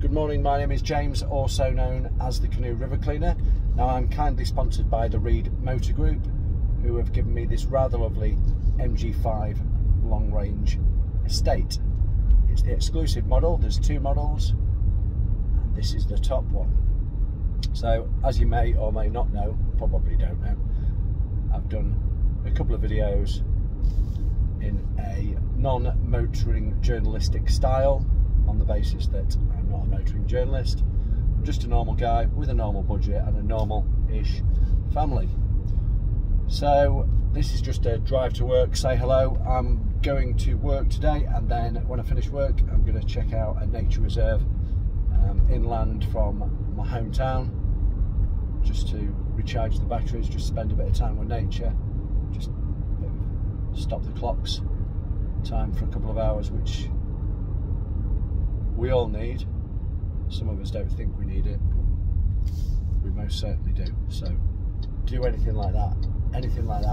Good morning, my name is James, also known as the Canoe River Cleaner. Now I'm kindly sponsored by the Reed Motor Group, who have given me this rather lovely MG5 long range estate. It's the exclusive model, there's two models, and this is the top one. So as you may or may not know, probably don't know, I've done a couple of videos in a non-motoring journalistic style on the basis that I'm not a motoring journalist. I'm just a normal guy with a normal budget and a normal-ish family. So this is just a drive to work, say hello. I'm going to work today, and then when I finish work I'm going to check out a nature reserve inland from my hometown, just to recharge the batteries, just spend a bit of time with nature, just stop the clocks time for a couple of hours, which we all need. Some of us don't think we need it, we most certainly do. So do anything like that,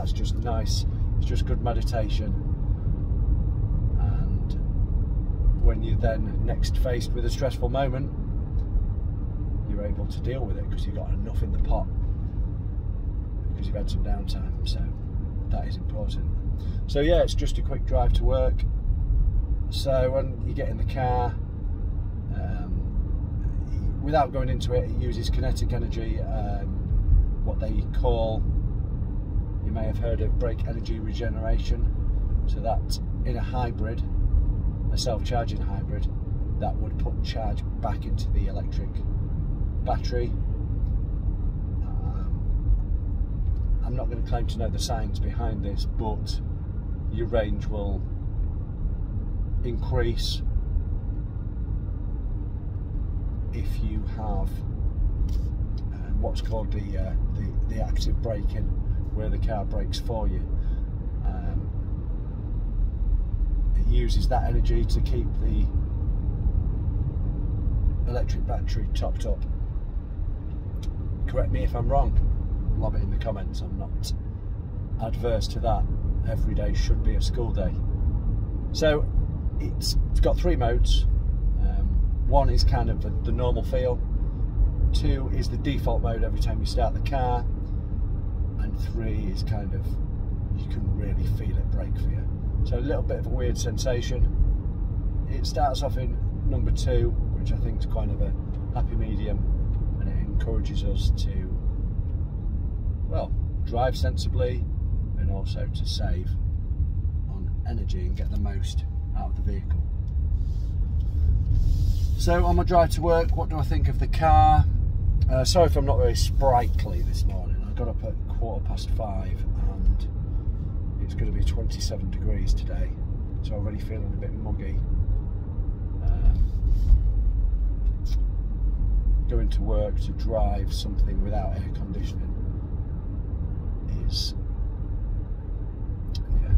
it's just nice, it's just good meditation. And when you're then next faced with a stressful moment, you're able to deal with it because you've got enough in the pot, because you've had some downtime. So that is important. So yeah, it's just a quick drive to work. So when you get in the car, without going into it, it uses kinetic energy, what they call, you may have heard of brake energy regeneration. So that in a hybrid, a self-charging hybrid, that would put charge back into the electric battery. I'm not going to claim to know the science behind this, but your range will increase if you have what's called the active braking, where the car brakes for you. It uses that energy to keep the electric battery topped up. Correct me if I'm wrong, lob it in the comments. I'm not adverse to that. Every day should be a school day. So it's got three modes. One is kind of the normal feel, two is the default mode every time you start the car, and three is kind of, you can really feel it brake for you. So a little bit of a weird sensation. It starts off in number 2, which I think is kind of a happy medium, and it encourages us to, well, drive sensibly and also to save on energy and get the most out of the vehicle. So on my drive to work, what do I think of the car? Sorry if I'm not very sprightly this morning. I got up at 5:15 and it's going to be 27 degrees today, so I'm already feeling a bit muggy. Going to work to drive something without air conditioning is, yeah,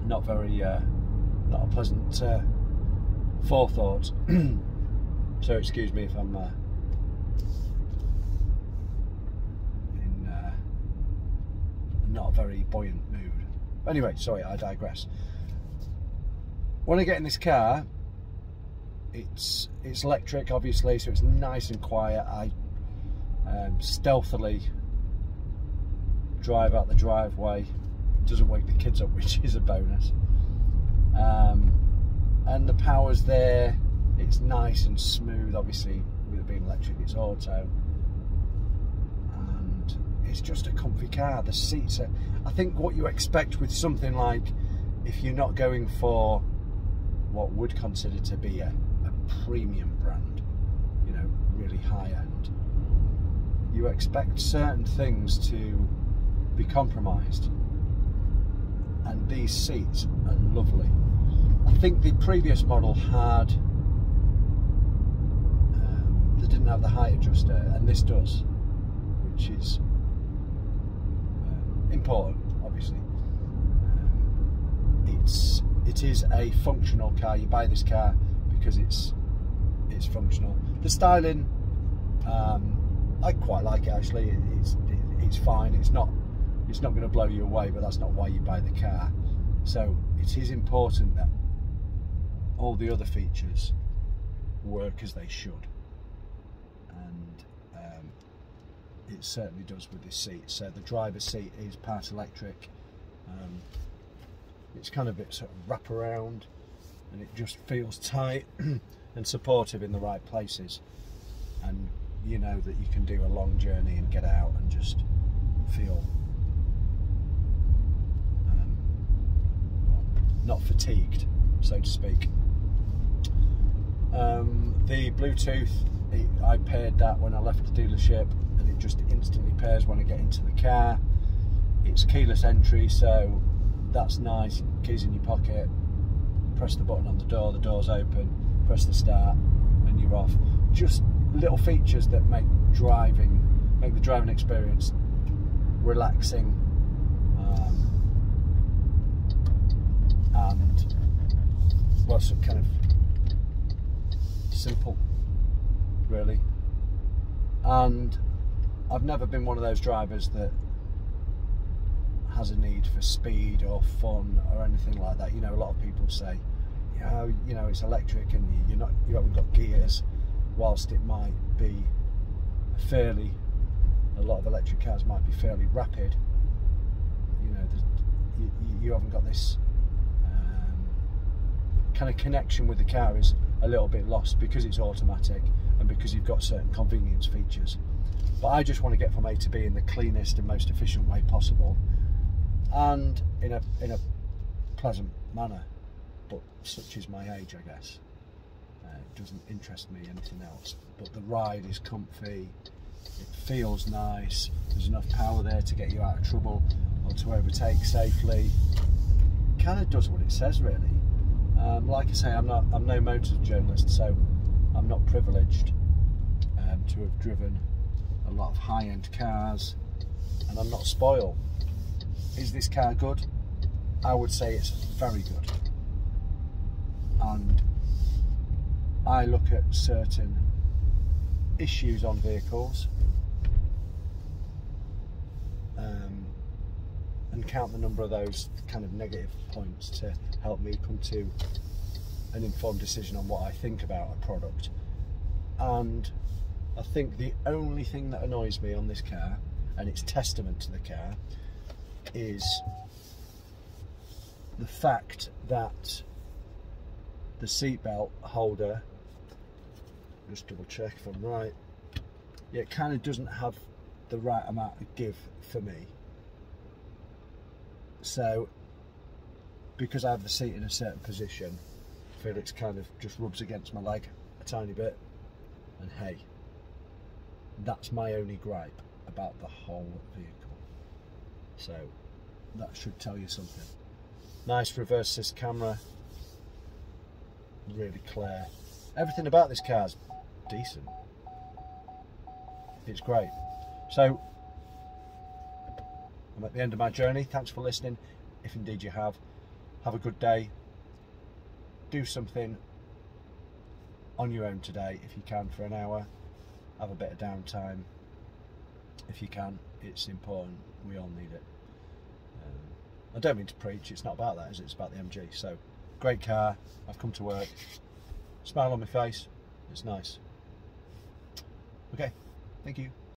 not very, not a pleasant forethought. So excuse me if I'm in not a very buoyant mood. Anyway, sorry, I digress. When I get in this car, it's electric, obviously, so it's nice and quiet. I stealthily drive out the driveway. It doesn't wake the kids up, which is a bonus. And the power's there, it's nice and smooth. Obviously with it being electric, it's auto, and it's just a comfy car. The seats are, I think, what you expect with something like, if you're not going for what would consider to be a premium brand, you know, really high end, you expect certain things to be compromised, and these seats are lovely. I think the previous model had, they didn't have the height adjuster, and this does, which is important, obviously. It is a functional car. You buy this car because it's functional. The styling, I quite like it actually. It's fine. It's not going to blow you away, but that's not why you buy the car. So it is important that all the other features work as they should, and it certainly does with this seat. So the driver's seat is part electric. It's kind of a bit sort of wrap around, and it just feels tight and supportive in the right places, and you know that you can do a long journey and get out and just feel not fatigued, so to speak. The Bluetooth, I paired that when I left the dealership, and it just instantly pairs when I get into the car. It's keyless entry, so that's nice. Keys in your pocket, press the button on the door's open, press the start, and you're off. Just little features that make the driving experience relaxing, and well, some kind of simple, really. And I've never been one of those drivers that has a need for speed or fun or anything like that. You know, a lot of people say, you know, it's electric and you haven't got gears, whilst it might be a lot of electric cars might be fairly rapid. You know, you haven't got this kind of connection with the car is a little bit lost because it's automatic and because you've got certain convenience features. But I just want to get from A to B in the cleanest and most efficient way possible, and in a pleasant manner. But such is my age, I guess. It doesn't interest me anything else. But the ride is comfy, it feels nice, there's enough power there to get you out of trouble or to overtake safely. Kind of does what it says, really. Like I say, I'm no motor journalist, so I'm not privileged to have driven a lot of high-end cars, and I'm not spoiled. Is this car good? I would say it's very good. And I look at certain issues on vehicles and count the number of those kind of negative points to help me come to an informed decision on what I think about a product. And I think the only thing that annoys me on this car, and it's testament to the car, is the fact that the seatbelt holder, just double check if I'm right, yeah, it kind of doesn't have the right amount of give for me. So because I have the seat in a certain position, I feel it's kind of just rubs against my leg a tiny bit, and hey, that's my only gripe about the whole vehicle. So that should tell you something. Nice reverse assist camera, really clear. Everything about this car's decent. It's great. So I'm at the end of my journey. Thanks for listening. If indeed you have a good day. Do something on your own today if you can for an hour. Have a bit of downtime if you can. It's important. We all need it. I don't mean to preach. It's not about that, is it? It's about the MG. So, great car. I've come to work. Smile on my face. It's nice. Okay. Thank you.